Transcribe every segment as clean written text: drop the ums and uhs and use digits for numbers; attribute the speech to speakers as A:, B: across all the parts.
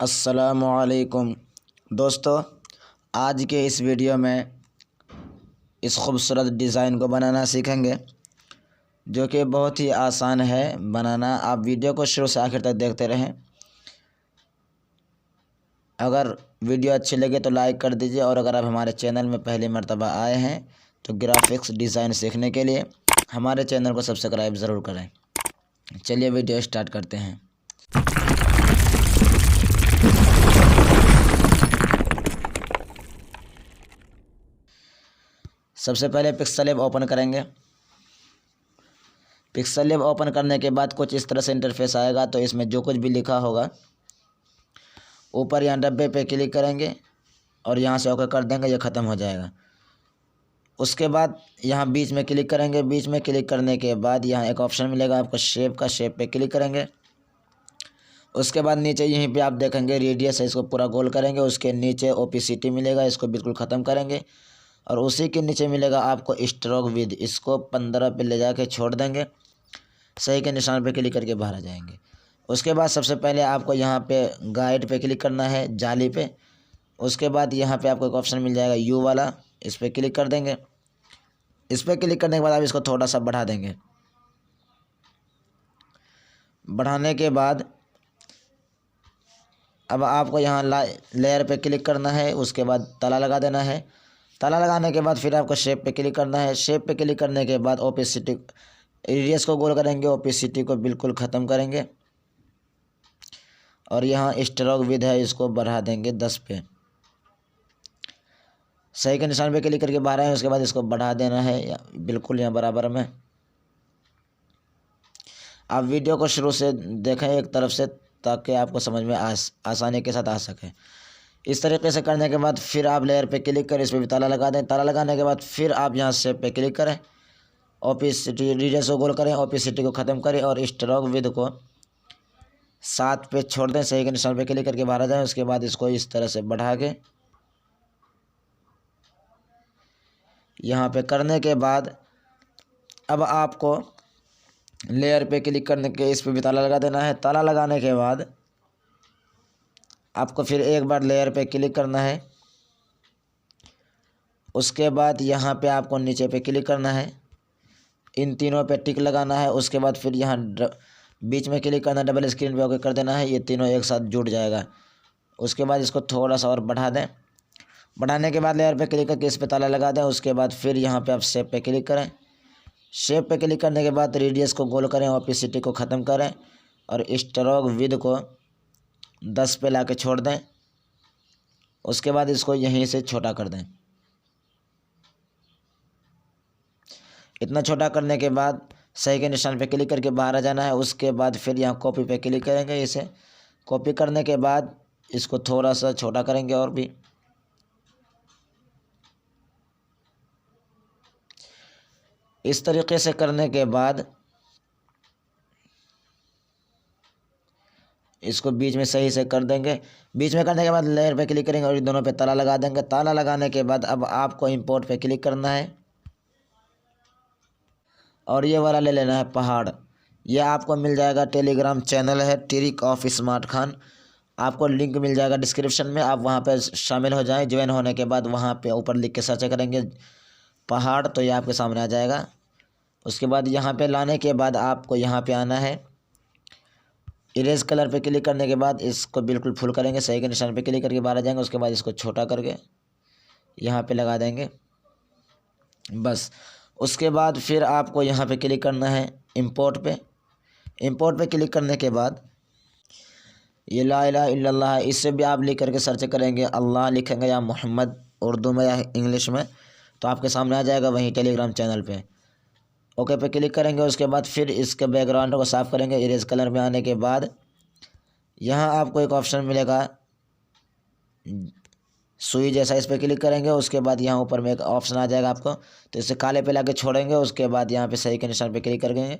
A: अस्सलामुअलैकुम दोस्तों, आज के इस वीडियो में इस खूबसूरत डिज़ाइन को बनाना सीखेंगे जो कि बहुत ही आसान है बनाना। आप वीडियो को शुरू से आखिर तक देखते रहें। अगर वीडियो अच्छी लगे तो लाइक कर दीजिए, और अगर आप हमारे चैनल में पहली मर्तबा आए हैं तो ग्राफिक्स डिज़ाइन सीखने के लिए हमारे चैनल को सब्सक्राइब ज़रूर करें। चलिए वीडियो स्टार्ट करते हैं। सबसे पहले पिक्सल लैब ओपन करेंगे। पिक्सल लैब ओपन करने के बाद कुछ इस तरह से इंटरफेस आएगा। तो इसमें जो कुछ भी लिखा होगा ऊपर यहाँ डब्बे पे क्लिक करेंगे और यहाँ से ओके कर देंगे, ये ख़त्म हो जाएगा। उसके बाद यहाँ बीच में क्लिक करेंगे। बीच में क्लिक करने के बाद यहाँ एक ऑप्शन मिलेगा आपको शेप का, शेप पे क्लिक करेंगे। उसके बाद नीचे यहीं पे आप देखेंगे रेडियस है, इसको पूरा गोल करेंगे। उसके नीचे ओपेसिटी मिलेगा, इसको बिल्कुल ख़त्म करेंगे। और उसी के नीचे मिलेगा आपको स्ट्रोक विद, इसको 15 पे ले जाके छोड़ देंगे। सही के निशान पे क्लिक करके बाहर आ जाएंगे। उसके बाद सबसे पहले आपको यहाँ पे गाइड पे क्लिक करना है, जाली पे। उसके बाद यहाँ पे आपको एक ऑप्शन मिल जाएगा यू वाला, इस पर क्लिक कर देंगे। इस पर क्लिक करने के बाद आप इसको थोड़ा सा बढ़ा देंगे। बढ़ाने के बाद अब आपको यहाँ लेयर पे क्लिक करना है। उसके बाद ताला लगा देना है। ताला लगाने के बाद फिर आपको शेप पे क्लिक करना है। शेप पे क्लिक करने के बाद ओपेसिटी, रेडियस को गोल करेंगे, ओपेसिटी को बिल्कुल ख़त्म करेंगे। और यहाँ स्ट्रोक विद है, इसको बढ़ा देंगे 10 पे। सही के निशान पे क्लिक करके बाहर आए। उसके बाद इसको बढ़ा देना है बिल्कुल यहाँ बराबर में। आप वीडियो को शुरू से देखें एक तरफ से, ताकि आपको समझ में आसानी के साथ आ सके। इस तरीके से करने के बाद फिर आप लेयर पे क्लिक करें, इस पर भी ताला लगा दें। ताला लगाने के बाद फिर आप यहाँ शेप पे क्लिक करें, ओपेसिटी, रेडियस को गोल करें, ओपेसिटी को ख़त्म करें और स्ट्रोक विद को 7 पे छोड़ दें। सही के निशान पे क्लिक करके बाहर आ जाएं। उसके बाद इसको इस तरह से बढ़ा के यहाँ पे करने के बाद अब आपको लेयर पे क्लिक करने के, इस पे भी ताला लगा देना है। ताला लगाने के बाद आपको फिर एक बार लेयर पे क्लिक करना है। उसके बाद यहाँ पे आपको नीचे पे क्लिक करना है, इन तीनों पे टिक लगाना है। उसके बाद फिर यहाँ बीच में क्लिक करना, डबल स्क्रीन पे ओके कर देना है। ये तीनों एक साथ जुड़ जाएगा। उसके बाद इसको थोड़ा सा और बढ़ा दें। बढ़ाने के बाद लेयर पे क्लिक करके इस पे ताला लगा दें। उसके बाद फिर यहाँ पे आप शेप पे क्लिक करें। शेप पे क्लिक करने के बाद रेडियस को गोल करें, ओपेसिटी को ख़त्म करें और स्ट्रोक विद को 10 पे ला के छोड़ दें। उसके बाद इसको यहीं से छोटा कर दें। इतना छोटा करने के बाद सही के निशान पे क्लिक करके बाहर आ जाना है। उसके बाद फिर यहाँ कॉपी पे क्लिक करेंगे। इसे कॉपी करने के बाद इसको थोड़ा सा छोटा करेंगे और भी। इस तरीके से करने के बाद इसको बीच में सही से कर देंगे। बीच में करने के बाद लेयर पे क्लिक करेंगे और दोनों पे ताला लगा देंगे। ताला लगाने के बाद अब आपको इंपोर्ट पे क्लिक करना है और ये वाला ले लेना है पहाड़। ये आपको मिल जाएगा, टेलीग्राम चैनल है ट्रिक ऑफ स्मार्ट खान, आपको लिंक मिल जाएगा डिस्क्रिप्शन में। आप वहाँ पे शामिल हो जाएं। ज्वाइन होने के बाद वहाँ पे ऊपर लिख के सर्च करेंगे पहाड़, तो ये आपके सामने आ जाएगा। उसके बाद यहाँ पे लाने के बाद आपको यहाँ पे आना है। इरेज कलर पे क्लिक करने के बाद इसको बिल्कुल फुल करेंगे। सही के निशान पे क्लिक करके बाहर आ जाएंगे। उसके बाद इसको छोटा करके यहाँ पे लगा देंगे बस। उसके बाद फिर आपको यहाँ पे क्लिक करना है इंपोर्ट पे। इंपोर्ट पे क्लिक करने के बाद ये ला इलाहा इल्लल्लाह है, इससे भी आप लिख करके सर्च करेंगे, अल्लाह लिखेंगे या मोहम्मद उर्दू में या इंग्लिश में, तो आपके सामने आ जाएगा वहीं टेलीग्राम चैनल पे। ओके पे क्लिक करेंगे। उसके बाद फिर इसके बैकग्राउंड को साफ़ करेंगे। इरेज कलर में आने के बाद यहाँ आपको एक ऑप्शन मिलेगा सुई जैसा, इस पर क्लिक करेंगे। उसके बाद यहाँ ऊपर में एक ऑप्शन आ जाएगा आपको, तो इसे काले पे लाके छोड़ेंगे। उसके बाद यहाँ पे सही के निशान पे क्लिक करेंगे,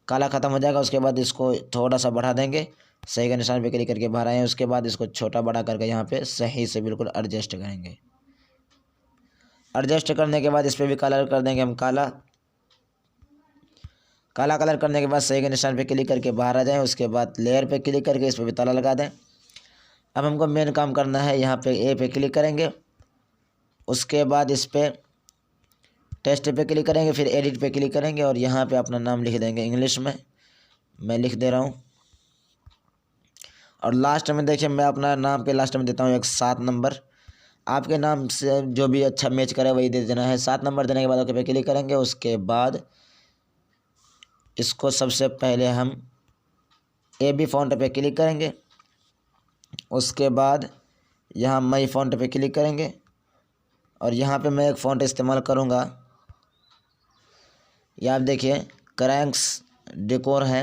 A: काला ख़त्म हो जाएगा। उसके बाद इसको थोड़ा सा बढ़ा देंगे। सही के निशान पे क्लिक करके बाहर आए। उसके बाद इसको छोटा बड़ा करके यहाँ पे सही से बिल्कुल एडजस्ट करेंगे। एडजस्ट करने के बाद इस पर भी कलर कर देंगे हम काला। काला कलर करने के बाद सही के निशान पे क्लिक करके बाहर आ जाएं। उसके बाद लेयर पे क्लिक करके इस पर भी ताला लगा दें। अब हमको मेन काम करना है, यहाँ पे ए पे क्लिक करेंगे, उसके बाद इस पर टेस्ट पे क्लिक करेंगे, फिर एडिट पे क्लिक करेंगे और यहाँ पे अपना नाम लिख देंगे इंग्लिश में। मैं लिख दे रहा हूँ और लास्ट में देखिए मैं अपना नाम के लास्ट में देता हूँ एक 7 नंबर। आपके नाम से जो भी अच्छा मैच करे वही दे देना है। 7 नंबर देने के बाद ओके पे क्लिक करेंगे। उसके बाद इसको सबसे पहले हम AB फ़ॉन्ट पे क्लिक करेंगे, उसके बाद यहाँ मई फ़ॉन्ट पे क्लिक करेंगे और यहाँ पे मैं एक फ़ॉन्ट इस्तेमाल करूँगा, ये आप देखिए क्रैंक्स डेकोर है।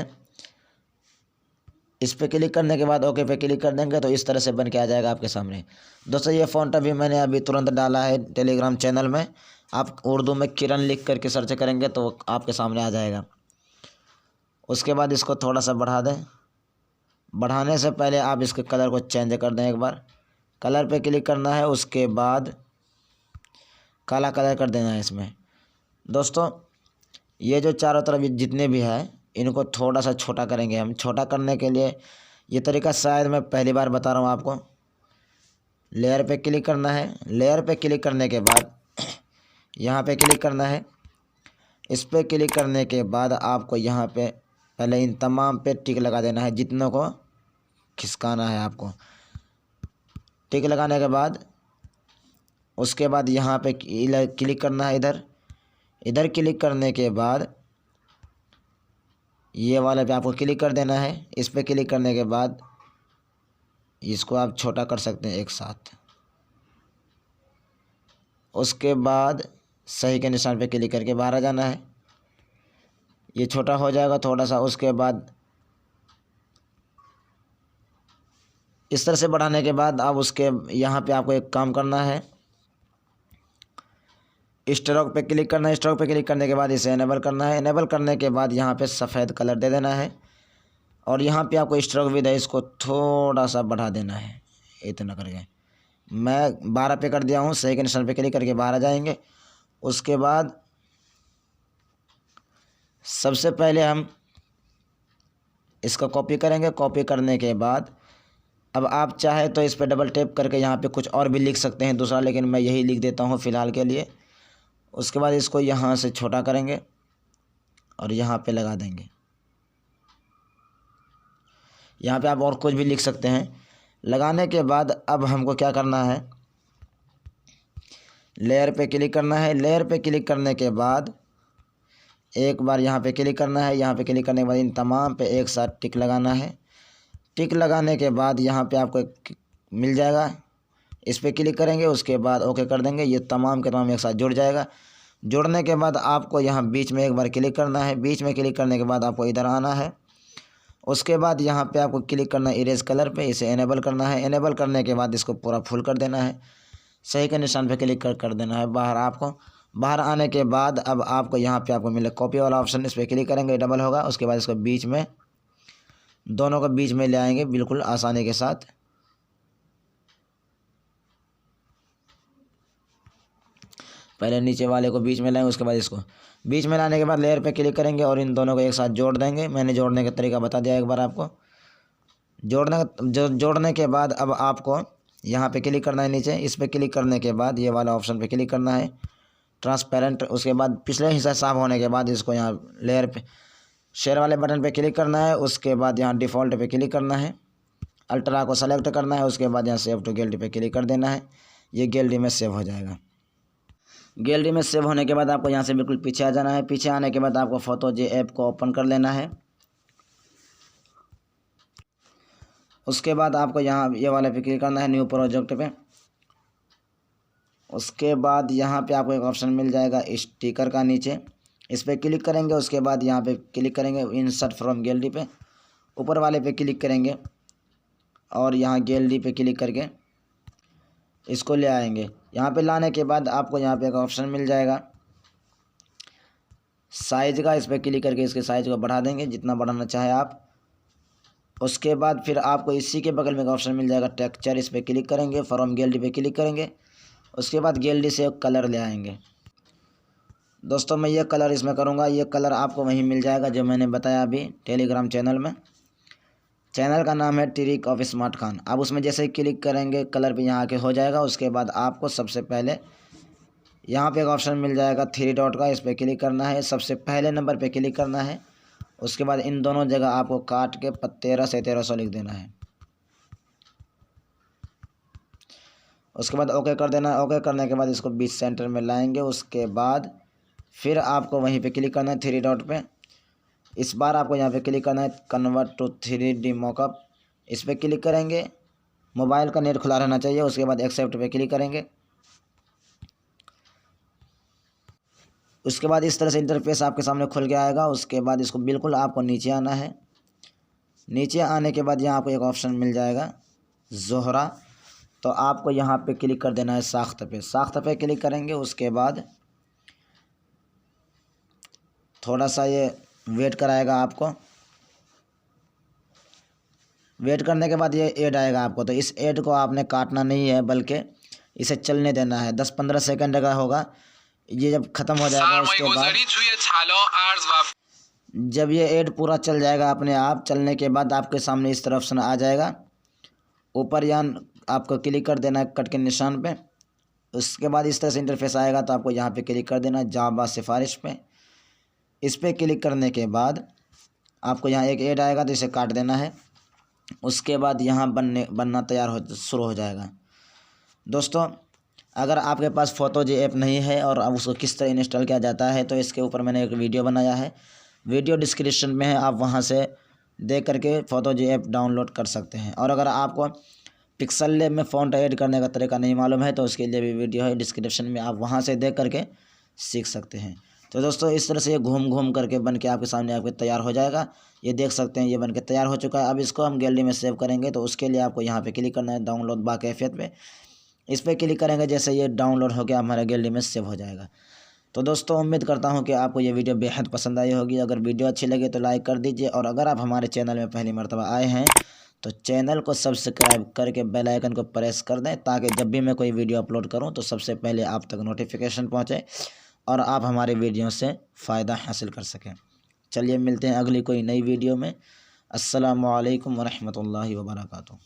A: इस पे क्लिक करने के बाद ओके पे क्लिक कर देंगे तो इस तरह से बन के आ जाएगा आपके सामने। दोस्तों ये फ़ॉन्ट मैंने अभी तुरंत डाला है टेलीग्राम चैनल में। आप उर्दू में किरण लिख करके सर्च करेंगे तो आपके सामने आ जाएगा। उसके बाद इसको थोड़ा सा बढ़ा दें। बढ़ाने से पहले आप इसके कलर को चेंज कर दें। एक बार कलर पे क्लिक करना है, उसके बाद काला कलर कर देना है इसमें। दोस्तों ये जो चारों तरफ जितने भी हैं इनको थोड़ा सा छोटा करेंगे हम। छोटा करने के लिए ये तरीका शायद मैं पहली बार बता रहा हूँ आपको। लेयर पे क्लिक करना है, लेयर पे क्लिक करने के बाद यहाँ पे क्लिक करना है। इस पे क्लिक करने के बाद आपको यहाँ पे पहले इन तमाम पे टिक लगा देना है, जितनों को खिसकाना है आपको। टिक लगाने के बाद उसके बाद यहाँ पे क्लिक करना है, इधर क्लिक करने के बाद ये वाले पे आपको क्लिक कर देना है। इस पे क्लिक करने के बाद इसको आप छोटा कर सकते हैं एक साथ। उसके बाद सही के निशान पे क्लिक करके बाहर आ जाना है, ये छोटा हो जाएगा थोड़ा सा। उसके बाद इस तरह से बढ़ाने के बाद अब उसके यहाँ पे आपको एक काम करना है, स्ट्रोक पे क्लिक करना है। स्ट्रोक पे क्लिक करने के बाद इसे इनेबल करना है। इनेबल करने के बाद यहाँ पे सफ़ेद कलर दे देना है और यहाँ पे आपको स्ट्रोक विद है इसको थोड़ा सा बढ़ा देना है, इतना करके। मैं 12 पे कर दिया हूँ। सही के निशान पे क्लिक करके बाहर आ जाएंगे। उसके बाद सबसे पहले हम इसका कॉपी करेंगे। कॉपी करने के बाद अब आप चाहे तो इस पर डबल टैप करके यहाँ पे कुछ और भी लिख सकते हैं दूसरा, लेकिन मैं यही लिख देता हूँ फ़िलहाल के लिए। उसके बाद इसको यहाँ से छोटा करेंगे और यहाँ पे लगा देंगे। यहाँ पे आप और कुछ भी लिख सकते हैं। लगाने के बाद अब हमको क्या करना है, लेयर पे क्लिक करना है। लेयर पे क्लिक करने के बाद एक बार यहाँ पे क्लिक करना है। यहाँ पे क्लिक करने के बाद इन तमाम पे एक साथ टिक लगाना है। टिक लगाने के बाद यहाँ पे आपको मिल जाएगा, इस पर क्लिक करेंगे। उसके बाद ओके कर देंगे, ये तमाम के तमाम एक साथ जुड़ जाएगा। जुड़ने के बाद आपको यहाँ बीच में एक बार क्लिक करना है। बीच में क्लिक करने के बाद आपको इधर आना है। उसके बाद यहाँ पे आपको क्लिक करना है इरेज कलर पे, इसे इनेबल करना है। इनेबल करने के बाद इसको पूरा फुल कर देना है। सही के निशान पे क्लिक कर देना है बाहर। आपको बाहर आने के बाद अब आपको यहाँ पे आपको मिले कॉपी वाला ऑप्शन, इस पर क्लिक करेंगे, डबल होगा। उसके बाद इसको बीच में, दोनों को बीच में ले आएंगे बिल्कुल आसानी के साथ। पहले नीचे वाले को बीच में लाएंगे, उसके बाद इसको बीच में लाने के बाद लेयर पे क्लिक करेंगे और इन दोनों को एक साथ जोड़ देंगे। मैंने जोड़ने का तरीका बता दिया एक बार आपको। जोड़ने के बाद अब आपको यहाँ पे क्लिक करना है नीचे। इस पे क्लिक करने के बाद ये वाला ऑप्शन पे क्लिक करना है, ट्रांसपेरेंट। उसके बाद पिछले हिस्सा साफ होने के बाद इसको यहाँ लेयर पे शेयर वाले बटन पे क्लिक करना है। उसके बाद यहाँ डिफ़ॉल्ट पे क्लिक करना है, अल्ट्रा को सेलेक्ट करना है। उसके बाद यहाँ सेव टू गैलरी पे क्लिक कर देना है, ये गैलरी में सेव हो जाएगा। गैलरी में सेव होने के बाद आपको यहाँ से बिल्कुल पीछे आ जाना है। पीछे आने के बाद आपको फोटोजी ऐप को ओपन कर लेना है। उसके बाद आपको यहाँ ये वाले पे क्लिक करना है, न्यू प्रोजेक्ट पे। उसके बाद यहाँ पे आपको एक ऑप्शन मिल जाएगा स्टिकर का नीचे, इस पर क्लिक करेंगे। उसके बाद यहाँ पे क्लिक करेंगे इंसर्ट फ्रॉम गैलरी पे, ऊपर वाले पे क्लिक करेंगे और यहाँ गैलरी पे क्लिक करके इसको ले आएंगे। यहाँ पे लाने के बाद आपको यहाँ पे एक ऑप्शन मिल जाएगा साइज़ का, इस पर क्लिक करके इसके साइज़ को बढ़ा देंगे जितना बढ़ाना चाहे आप। उसके बाद फिर आपको इसी के बगल में एक ऑप्शन मिल जाएगा टेक्सचर, इस पर क्लिक करेंगे, फ्रॉम गैलरी पे क्लिक करेंगे। उसके बाद गैलरी से एक कलर ले आएंगे। दोस्तों मैं ये कलर इसमें करूँगा, ये कलर आपको वहीं मिल जाएगा जो मैंने बताया अभी टेलीग्राम चैनल में। चैनल का नाम है टिरिक ऑफ स्मार्ट खान। आप उसमें जैसे ही क्लिक करेंगे कलर पे यहाँ आके हो जाएगा। उसके बाद आपको सबसे पहले यहाँ पे एक ऑप्शन मिल जाएगा 3 डॉट का, इस पर क्लिक करना है। सबसे पहले नंबर पे क्लिक करना है। उसके बाद इन दोनों जगह आपको काट के 1300 से 1300 लिख देना है। उसके बाद ओके कर देना है। ओके करने के बाद इसको बीच सेंटर में लाएंगे। उसके बाद फिर आपको वहीं पे क्लिक करना है 3 डॉट पे। इस बार आपको यहाँ पे क्लिक करना है कन्वर्ट टू 3D मॉकअप, इस पर क्लिक करेंगे। मोबाइल का नेट खुला रहना चाहिए। उसके बाद एक्सेप्ट पे क्लिक करेंगे। उसके बाद इस तरह से इंटरफेस आपके सामने खुल के आएगा। उसके बाद इसको बिल्कुल आपको नीचे आना है। नीचे आने के बाद यहाँ आपको एक ऑप्शन मिल जाएगा ज़ोहरा, तो आपको यहाँ पे क्लिक कर देना है साख्त पे। साख्त पे क्लिक करेंगे। उसके बाद थोड़ा सा ये वेट कराएगा आपको। वेट करने के बाद ये ऐड आएगा आपको, तो इस ऐड को आपने काटना नहीं है बल्कि इसे चलने देना है। 10-15 सेकंड का होगा। ये जब ख़त्म हो जाएगा उसके बाद जब ये ऐड पूरा चल जाएगा अपने आप, चलने के बाद आपके सामने इस तरह ऑप्शन आ जाएगा। ऊपर या आपको क्लिक कर देना है कट के निशान पे। उसके बाद इस तरह से इंटरफेस आएगा, तो आपको यहाँ पे क्लिक कर देना है जावा सिफारिश पे। इस पर क्लिक करने के बाद आपको यहाँ एक ऐड आएगा, तो इसे काट देना है। उसके बाद यहाँ बनना तैयार शुरू हो जाएगा। दोस्तों, अगर आपके पास फोटोजी ऐप नहीं है और अब उसको किस तरह इंस्टॉल किया जाता है, तो इसके ऊपर मैंने एक वीडियो बनाया है। वीडियो डिस्क्रिप्शन में है, आप वहाँ से देख करके फोटोजी ऐप डाउनलोड कर सकते हैं। और अगर आपको पिक्सल लैब में फ़ॉन्ट ऐड करने का तरीका नहीं मालूम है, तो उसके लिए भी वीडियो है डिस्क्रिप्शन में, आप वहाँ से देख करके सीख सकते हैं। तो दोस्तों, इस तरह से ये घूम घूम करके बन के आपके सामने आपके तैयार हो जाएगा। ये देख सकते हैं, ये बन के तैयार हो चुका है। अब इसको हम गैलरी में सेव करेंगे, तो उसके लिए आपको यहाँ पे क्लिक करना है डाउनलोड बाकैफियत पे। इस पर क्लिक करेंगे, जैसे ये डाउनलोड हो गया हमारे गैलरी में सेव हो जाएगा। तो दोस्तों, उम्मीद करता हूँ कि आपको ये वीडियो बेहद पसंद आई होगी। अगर वीडियो अच्छी लगे तो लाइक कर दीजिए, और अगर आप हमारे चैनल में पहली मर्तबा आए हैं तो चैनल को सब्सक्राइब करके बेल आइकन को प्रेस कर दें, ताकि जब भी मैं कोई वीडियो अपलोड करूँ तो सबसे पहले आप तक नोटिफिकेशन पहुँचे और आप हमारे वीडियो से फ़ायदा हासिल कर सकें। चलिए मिलते हैं अगली कोई नई वीडियो में। अस्सलामु अलैकुम वरहमतुल्लाहि वबरकातुहू।